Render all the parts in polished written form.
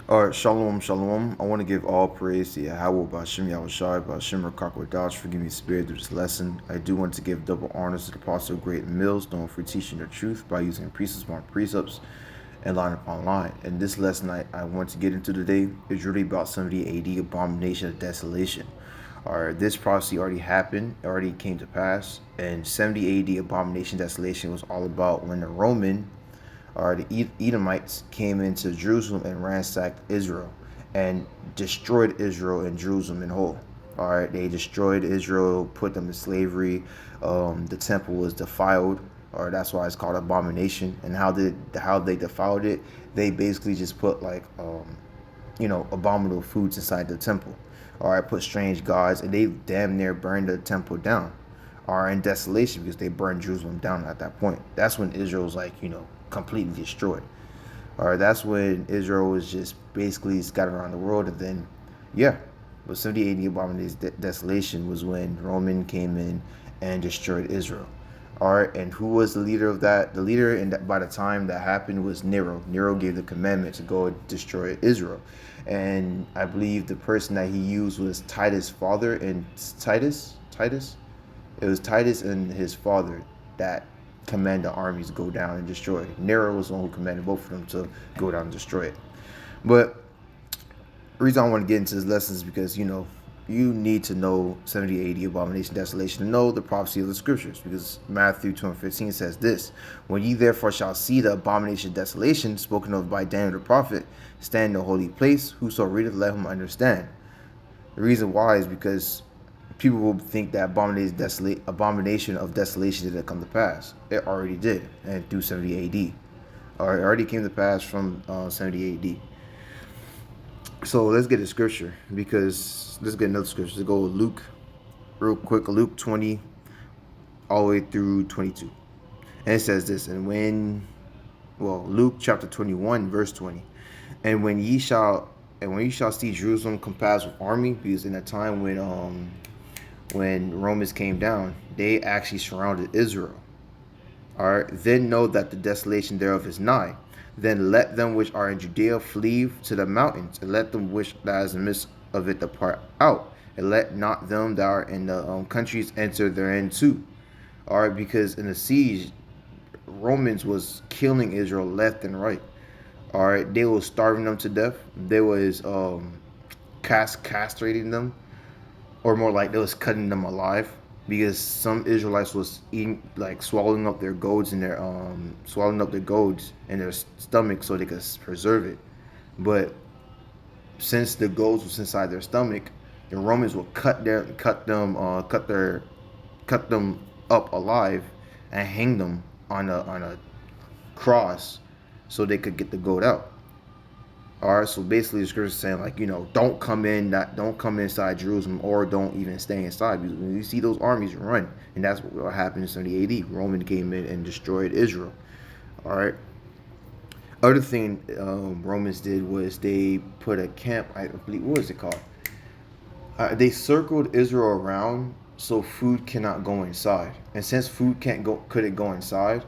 All right, shalom, shalom. I want to give all praise to YAHAWAH, BAHASHAM, BAHASHAM, QADASH for giving me spirit through this lesson. I do want to give double honors to the Apostle GREATMILLSTONE for teaching the truth by using precepts upon precepts and line upon line. And this lesson I want to get into today is really about 70 AD abomination of desolation. All right, this prophecy already happened, already came to pass, and 70 AD abomination desolation was all about when the Roman or the Edomites came into Jerusalem and ransacked Israel and destroyed Israel and Jerusalem in whole. All right, they destroyed Israel, put them to slavery. The temple was defiled, or that's why it's called abomination. And how they defiled it? They basically just put like abominable foods inside the temple. All right, put strange gods, and they damn near burned the temple down. Are in desolation because they burned Jerusalem down at that point. That's when Israel was like, completely destroyed. Or that's when Israel was just basically scattered around the world. And then, yeah, but 70 AD abomination desolation was when Roman came in and destroyed Israel. All right, and who was the leader of that? The leader by the time that happened was Nero. Nero gave the commandment to go destroy Israel, and I believe the person that he used was Titus' father and Titus. It was Titus and his father that commanded the armies to go down and destroy it. Nero was the one who commanded both of them to go down and destroy it. But the reason I want to get into this lesson is because, you need to know 70 AD abomination desolation to know the prophecy of the scriptures, because Matthew 2:15 says this: when ye therefore shall see the abomination desolation spoken of by Daniel the prophet stand in the holy place, whoso readeth let him understand. The reason why is because people will think that abomination of desolation didn't come to pass. It already did, and through 70 AD. Or it already came to pass from 70 AD. So let's get a scripture, because let's get another scripture. Let's go with Luke real quick. Luke 20 all the way through 22. And it says this, Luke chapter 21 verse 20. And when ye shall see Jerusalem compassed with army, because in a time when Romans came down, they actually surrounded Israel. All right, then know that the desolation thereof is nigh. Then let them which are in Judea flee to the mountains, and let them which that is in the midst of it depart out, and let not them that are in the countries enter therein too. All right, because in the siege, Romans was killing Israel left and right. All right, they was starving them to death. They was castrating them, or more like they was cutting them alive, because some Israelites was eating, like swallowing up their goads in their stomach so they could preserve it. But since the goads was inside their stomach, the Romans would cut them up alive and hang them on a cross so they could get the goat out. All right, so basically the scripture is saying, like, don't come inside Jerusalem, or don't even stay inside, because when you see those armies run, and that's what happened in 70 AD. Roman came in and destroyed Israel. All right. Other thing Romans did was they put a camp. I believe, what was it called? They circled Israel around so food cannot go inside, and since food couldn't go inside,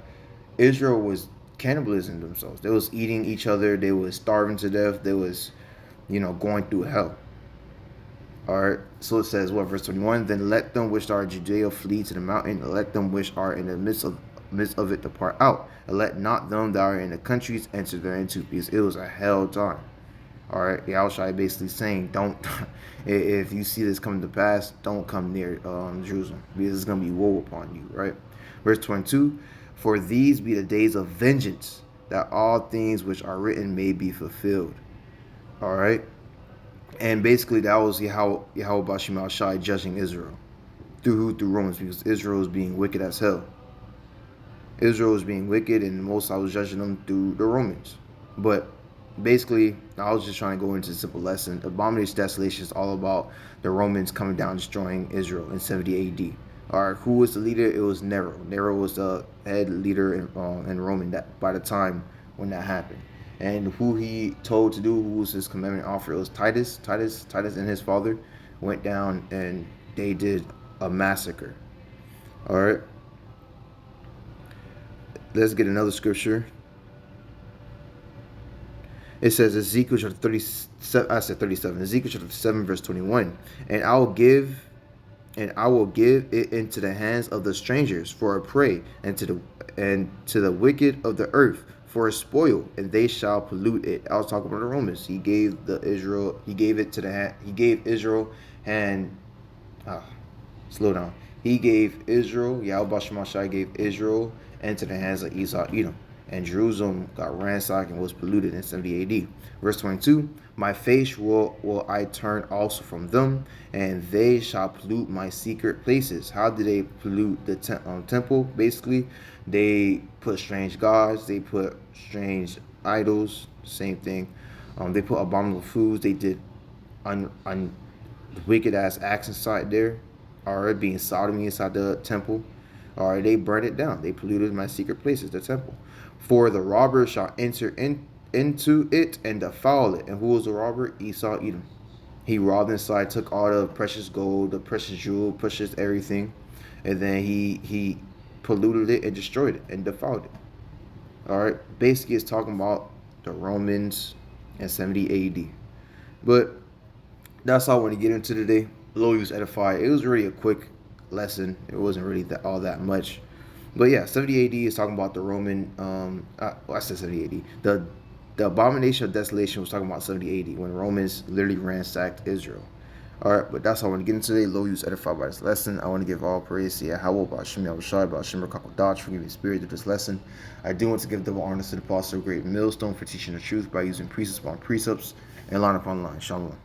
Israel was cannibalism themselves. They was eating each other. They was starving to death. They was, going through hell. All right. So it says, what, verse 21? Then let them which are in Judea flee to the mountain, and let them which are in the midst of it depart out, and let not them that are in the countries enter thereinto, because it was a hell time. All right, Yahushua basically saying, don't, if you see this coming to pass, don't come near Jerusalem, because it's going to be woe upon you, right? Verse 22, for these be the days of vengeance, that all things which are written may be fulfilled. All right, and basically that was YAHAWASHI judging Israel. Through Romans, because Israel is being wicked as hell. Israel is being wicked, and most I was judging them through the Romans. But basically, I was just trying to go into a simple lesson. Abomination desolation is all about the Romans coming down, destroying Israel in 70 AD. All right, who was the leader? It was Nero. Nero was the head leader in Roman that by the time when that happened. And who he told to do, who was his commandment offer, it was Titus. Titus and his father went down and they did a massacre. All right. Let's get another scripture. It says Ezekiel chapter 37, I said 37, Ezekiel chapter 7, verse 21. And I will give it into the hands of the strangers for a prey, and to the wicked of the earth for a spoil, and they shall pollute it. I was talking about the Romans. He gave it to the hand, he gave Israel, and ah, slow down. He gave Israel, YAHAWASHI gave Israel into the hands of Esau, Edom. And Jerusalem got ransacked and was polluted in 70 AD. Verse 22, my face will I turn also from them, and they shall pollute my secret places. How did they pollute the temple? Basically, they put strange gods, they put strange idols, same thing. They put abominable foods, they did wicked ass acts inside there, or being sodomy inside the temple, or they burned it down. They polluted my secret places, the temple. For the robber shall enter into it and defile it. And who was the robber? Esau, Edom. He robbed inside, took all the precious gold, the precious jewel, precious everything, and then he polluted it and destroyed it and defiled it. All right. Basically, it's talking about the Romans in 70 AD. But that's all I want to get into today. Lord, was edified. It was really a quick lesson. It wasn't really all that much. But yeah, 70 AD is talking about the Roman. I said 70 AD. The abomination of desolation was talking about 70 AD when Romans literally ransacked Israel. All right, but that's all I want to get into today. Lord, was edified by this lesson. I want to give all praise to YAHAWAH, BAHASHAM, YAHAWASHI, BAHASHAM, QADASH for giving me spirit through this lesson. I do want to give double honors to the apostle, great millstone, for teaching the truth by using precepts upon precepts and line upon line. Shalom.